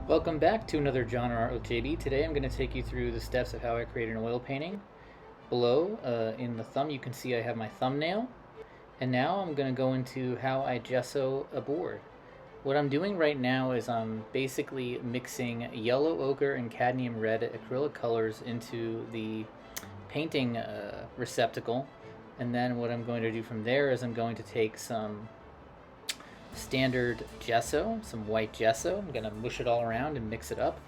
Welcome back to another Genre Art with JB. Today I'm going to take you through the steps of how I create an oil painting. Below, in the thumb, you can see I have my thumbnail. And now I'm going to go into how I gesso a board. What I'm doing right now is I'm basically mixing yellow ochre and cadmium red acrylic colors into the painting receptacle. And then what I'm going to do from there is I'm going to take some standard gesso, some white gesso. I'm going to mush it all around and mix it up.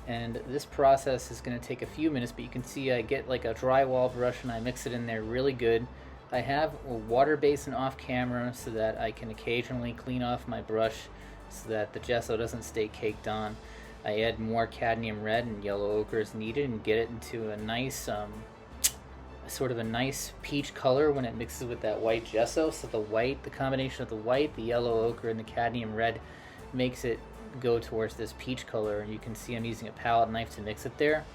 And this process is going to take a few minutes, but you can see I get like a drywall brush and I mix it in there really good. I have a water basin off camera so that I can occasionally clean off my brush so that the gesso doesn't stay caked on. I add more cadmium red and yellow ochre as needed and get it into a nice sort of a nice peach color when it mixes with that white gesso. So the combination of the white, the yellow ochre, and the cadmium red makes it go towards this peach color. And you can see I'm using a palette knife to mix it there.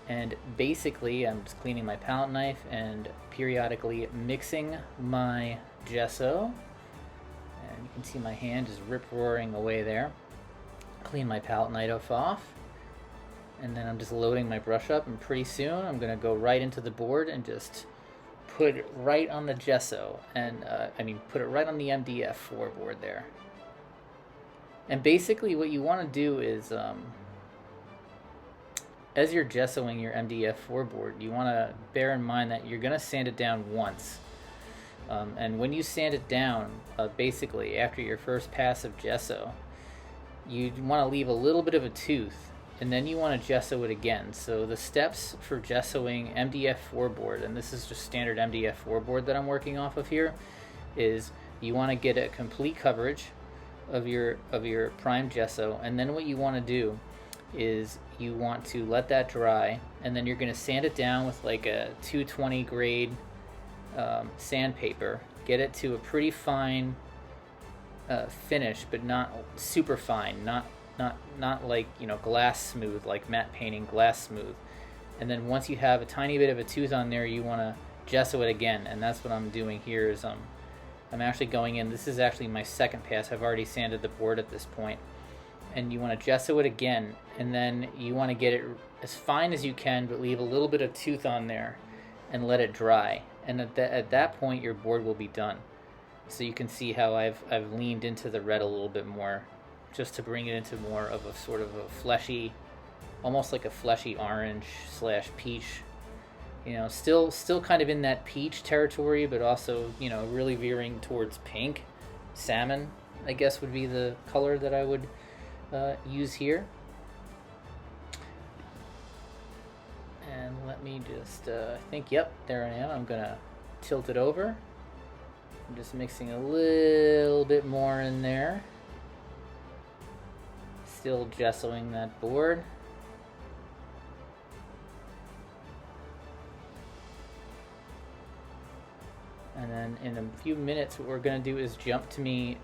And basically I'm just cleaning my palette knife and periodically mixing my gesso. And you can see my hand is rip-roaring away there. Clean my palette knife off. And then I'm just loading my brush up, and pretty soon I'm going to go right into the board and just put it right on the gesso, and put it right on the MDF4 board there. And basically what you want to do is, as you're gessoing your MDF4 board, you want to bear in mind that you're going to sand it down once. And when you sand it down, basically after your first pass of gesso, you want to leave a little bit of a tooth, and then you want to gesso it again. So the steps for gessoing MDF4 board, and this is just standard MDF4 board that I'm working off of here, is you want to get a complete coverage of your prime gesso, and then what you want to do is you want to let that dry, and then you're going to sand it down with like a 220 grade sandpaper. Get it to a pretty fine finish, but not super fine, not like, you know, glass smooth, like matte painting glass smooth. And then once you have a tiny bit of a tooth on there, you want to gesso it again. And that's what I'm doing here is I'm actually going in. This is actually my second pass. I've already sanded the board at this point. And you want to gesso it again, and then you want to get it as fine as you can, but leave a little bit of tooth on there and let it dry. And at that point your board will be done. So you can see how I've leaned into the red a little bit more, just to bring it into more of a sort of a fleshy, almost like a fleshy orange / peach. You know, still kind of in that peach territory, but also, you know, really veering towards pink. Salmon, I guess, would be the color that I would use here. And let me just, I think, yep, there I am. I'm gonna tilt it over. I'm just mixing a little bit more in there. Still gessoing that board. And then in a few minutes what we're going to do is jump to me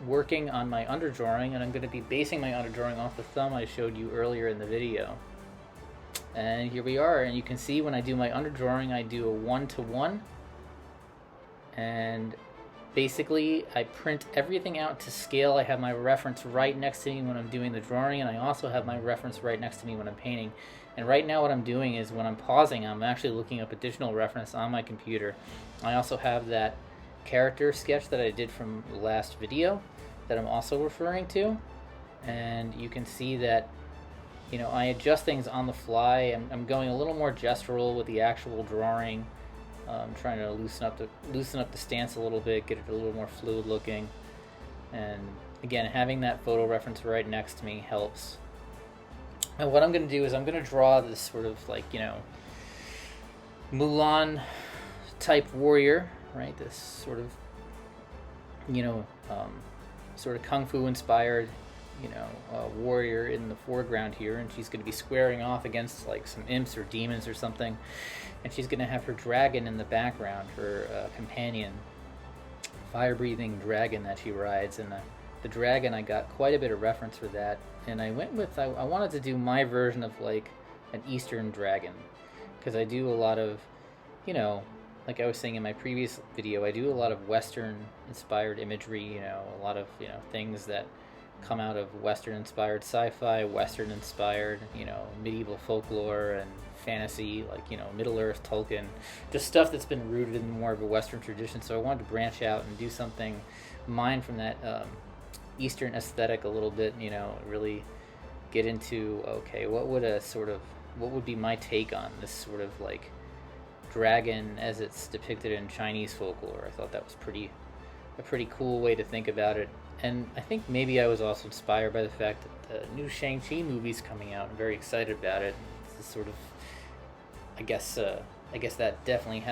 working on my underdrawing, and I'm going to be basing my underdrawing off the thumb I showed you earlier in the video. And here we are, and you can see when I do my underdrawing I do a 1:1, and basically I print everything out to scale. I have my reference right next to me when I'm doing the drawing, and I also have my reference right next to me when I'm painting. And right now what I'm doing is when I'm pausing, I'm actually looking up additional reference on my computer. I also have that character sketch that I did from the last video that I'm also referring to, and you can see that, you know, I adjust things on the fly. I'm going a little more gestural with the actual drawing. Trying to loosen up the stance a little bit, get it a little more fluid looking, and again, having that photo reference right next to me helps. And what I'm going to do is I'm going to draw this sort of like, you know, Mulan type warrior, right? This sort of, you know, sort of kung fu inspired, you know, warrior in the foreground here, and she's going to be squaring off against like some imps or demons or something, and she's going to have her dragon in the background, her companion, fire-breathing dragon that she rides. And the dragon, I got quite a bit of reference for that, and I went with, I wanted to do my version of like an Eastern dragon, because I do a lot of, you know, like I was saying in my previous video, I do a lot of Western inspired imagery, you know, a lot of, you know, things that come out of Western-inspired sci-fi, Western-inspired, you know, medieval folklore and fantasy, like, you know, Middle-earth, Tolkien, just stuff that's been rooted in more of a Western tradition. So I wanted to branch out and do something, mine from that Eastern aesthetic a little bit, you know, really get into, okay, what would be my take on this sort of like dragon as it's depicted in Chinese folklore. I thought that was a pretty cool way to think about it. And I think maybe I was also inspired by the fact that the new Shang-Chi movie's coming out. I'm very excited about it. It's sort of, I guess that definitely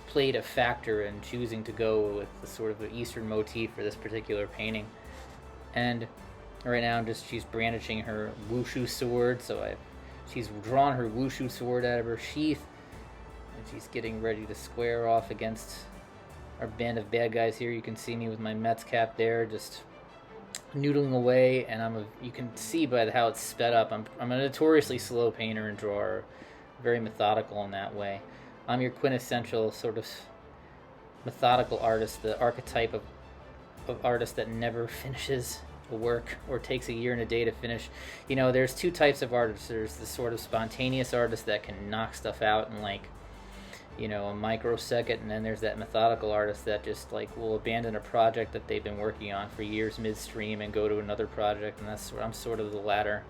played a factor in choosing to go with the sort of the Eastern motif for this particular painting. And right now she's brandishing her wushu sword, so she's drawn her wushu sword out of her sheath, and she's getting ready to square off against our band of bad guys here. You can see me with my Mets cap there, just noodling away, and you can see by how it's sped up. I'm a notoriously slow painter and drawer, very methodical in that way. I'm your quintessential sort of methodical artist, the archetype of artist that never finishes a work or takes a year and a day to finish. You know, there's two types of artists. There's the sort of spontaneous artist that can knock stuff out in like, you know, a microsecond, and then there's that methodical artist that just like will abandon a project that they've been working on for years midstream and go to another project. And I'm sort of the latter,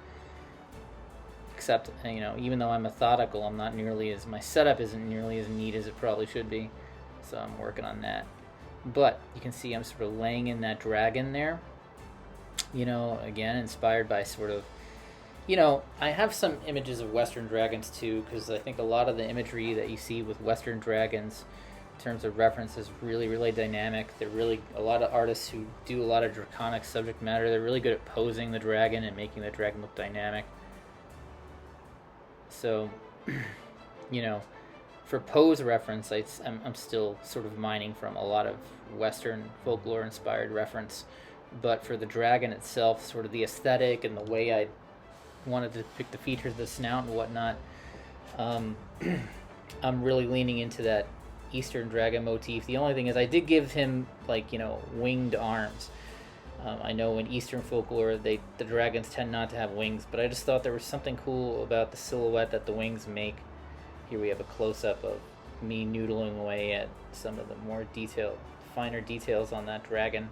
except, you know, even though I'm methodical, I'm not nearly as, my setup isn't nearly as neat as it probably should be, so I'm working on that. But you can see I'm sort of laying in that dragon there, you know, again inspired by sort of, you know, I have some images of Western dragons too, because I think a lot of the imagery that you see with Western dragons in terms of reference is really, really dynamic. They're really, a lot of artists who do a lot of draconic subject matter, they're really good at posing the dragon and making the dragon look dynamic. So, you know, for pose reference, I'm still sort of mining from a lot of Western folklore inspired reference. But for the dragon itself, sort of the aesthetic and the way I wanted to depict the features of the snout and whatnot, I'm really leaning into that Eastern dragon motif. The only thing is I did give him, like, you know, winged arms. I know in Eastern folklore the dragons tend not to have wings, but I just thought there was something cool about the silhouette that the wings make. Here we have a close-up of me noodling away at some of the more finer details on that dragon,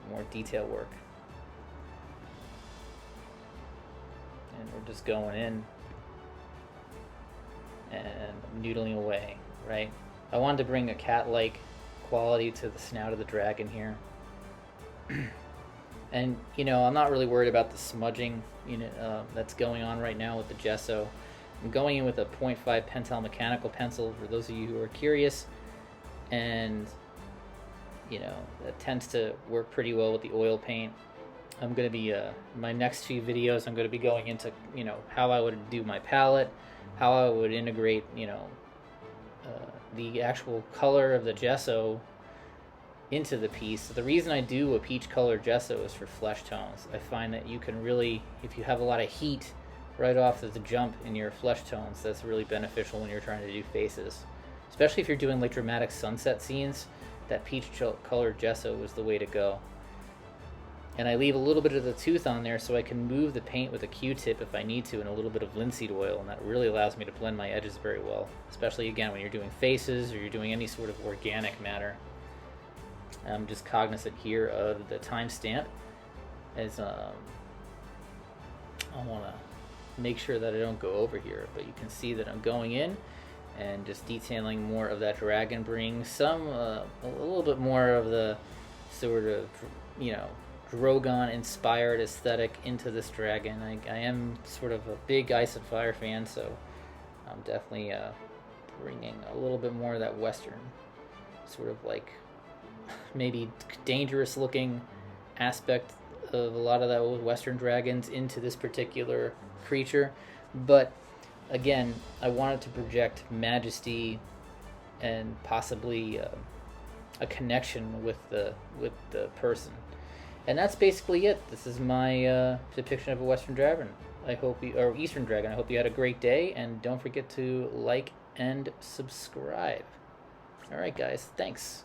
more detail work. And we're just going in and noodling away, right? I wanted to bring a cat-like quality to the snout of the dragon here. And, you know, I'm not really worried about the smudging, you know, that's going on right now with the gesso. I'm going in with a 0.5 Pentel mechanical pencil for those of you who are curious, and, you know, that tends to work pretty well with the oil paint. I'm going to be, my next few videos, I'm going to be going into, you know, how I would do my palette, how I would integrate, you know, the actual color of the gesso into the piece. The reason I do a peach colored gesso is for flesh tones. I find that you can really, if you have a lot of heat right off the jump in your flesh tones, that's really beneficial when you're trying to do faces. Especially if you're doing like dramatic sunset scenes, that peach colored gesso is the way to go. And I leave a little bit of the tooth on there so I can move the paint with a Q-tip if I need to, and a little bit of linseed oil, and that really allows me to blend my edges very well, especially again when you're doing faces or you're doing any sort of organic matter. I'm just cognizant here of the timestamp, as I want to make sure that I don't go over here, but you can see that I'm going in and just detailing more of that dragon, bring some a little bit more of the sort of, you know, Drogon inspired aesthetic into this dragon. I am sort of a big Ice and Fire fan, so I'm definitely bringing a little bit more of that Western sort of like maybe dangerous looking aspect of a lot of that old Western dragons into this particular creature. But again, I wanted to project majesty and possibly a connection with the person. And that's basically it. This is my depiction of a Western dragon. Or Eastern dragon. I hope you had a great day, and don't forget to like and subscribe. All right, guys. Thanks.